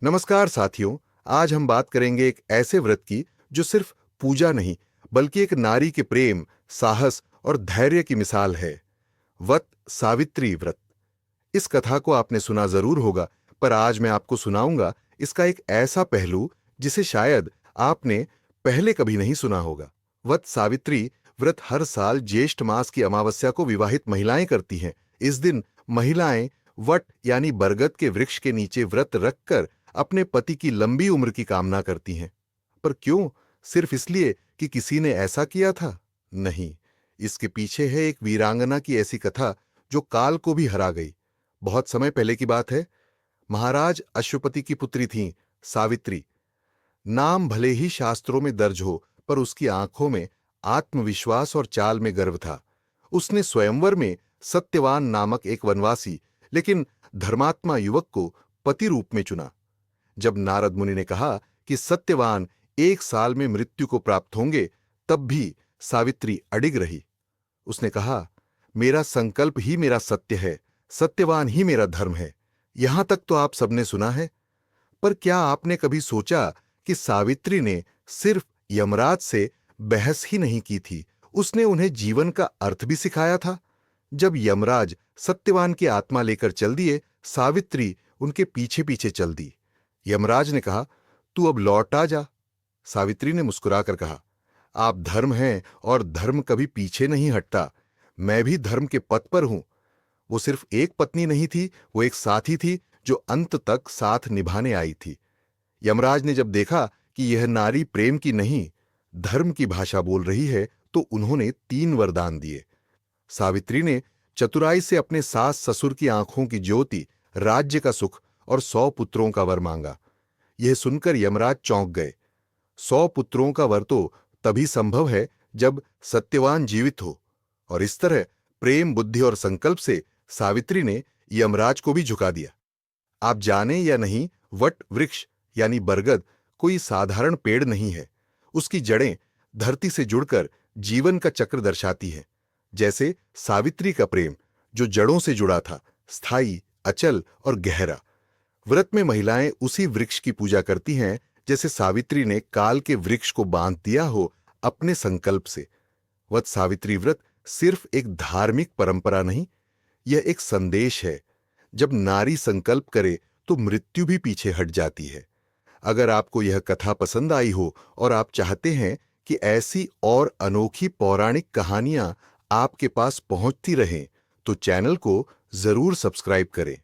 नमस्कार साथियों। आज हम बात करेंगे एक ऐसे व्रत की जो सिर्फ पूजा नहीं बल्कि एक नारी के प्रेम, साहस और धैर्य की मिसाल है। वट सावित्री व्रत। इस कथा को आपने सुना जरूर होगा, पर आज मैं आपको सुनाऊंगा इसका एक ऐसा पहलू जिसे शायद आपने पहले कभी नहीं सुना होगा। वट सावित्री व्रत हर साल ज्येष्ठ मास की अमावस्या को विवाहित महिलाएं करती हैं। इस दिन महिलाएं वट यानी बरगद के वृक्ष के नीचे व्रत रखकर अपने पति की लंबी उम्र की कामना करती हैं। पर क्यों? सिर्फ इसलिए कि किसी ने ऐसा किया था? नहीं, इसके पीछे है एक वीरांगना की ऐसी कथा जो काल को भी हरा गई। बहुत समय पहले की बात है। महाराज अश्वपति की पुत्री थीं सावित्री। नाम भले ही शास्त्रों में दर्ज हो, पर उसकी आंखों में आत्मविश्वास और चाल में गर्व था। उसने स्वयंवर में सत्यवान नामक एक वनवासी लेकिन धर्मात्मा युवक को पति रूप में चुना। जब नारद मुनि ने कहा कि सत्यवान 1 साल में मृत्यु को प्राप्त होंगे, तब भी सावित्री अडिग रही। उसने कहा, मेरा संकल्प ही मेरा सत्य है, सत्यवान ही मेरा धर्म है। यहां तक तो आप सबने सुना है, पर क्या आपने कभी सोचा कि सावित्री ने सिर्फ यमराज से बहस ही नहीं की थी, उसने उन्हें जीवन का अर्थ भी सिखाया था। जब यमराज सत्यवान की आत्मा लेकर चल दिए, सावित्री उनके पीछे पीछे चल दी। यमराज ने कहा, तू अब लौट आ जा। सावित्री ने मुस्कुराकर कहा, आप धर्म हैं और धर्म कभी पीछे नहीं हटता। मैं भी धर्म के पथ पर हूं। वो सिर्फ एक पत्नी नहीं थी, वो एक साथी थी जो अंत तक साथ निभाने आई थी। यमराज ने जब देखा कि यह नारी प्रेम की नहीं, धर्म की भाषा बोल रही है, तो उन्होंने 3 वरदान दिए। सावित्री ने चतुराई से अपने सास ससुर की आंखों की ज्योति, राज्य का सुख और 100 पुत्रों का वर मांगा। यह सुनकर यमराज चौंक गए। 100 पुत्रों का वर तो तभी संभव है जब सत्यवान जीवित हो। और इस तरह प्रेम, बुद्धि और संकल्प से सावित्री ने यमराज को भी झुका दिया। आप जाने या नहीं, वट वृक्ष यानी बरगद कोई साधारण पेड़ नहीं है। उसकी जड़ें धरती से जुड़कर जीवन का चक्र दर्शाती हैं। जैसे सावित्री का प्रेम जो जड़ों से जुड़ा था, स्थायी, अचल और गहरा। व्रत में महिलाएं उसी वृक्ष की पूजा करती हैं जैसे सावित्री ने काल के वृक्ष को बांध दिया हो अपने संकल्प से। वट सावित्री व्रत सिर्फ एक धार्मिक परंपरा नहीं, यह एक संदेश है। जब नारी संकल्प करे तो मृत्यु भी पीछे हट जाती है। अगर आपको यह कथा पसंद आई हो और आप चाहते हैं कि ऐसी और अनोखी पौराणिक कहानियां आपके पास पहुंचती रहें, तो चैनल को जरूर सब्सक्राइब करें।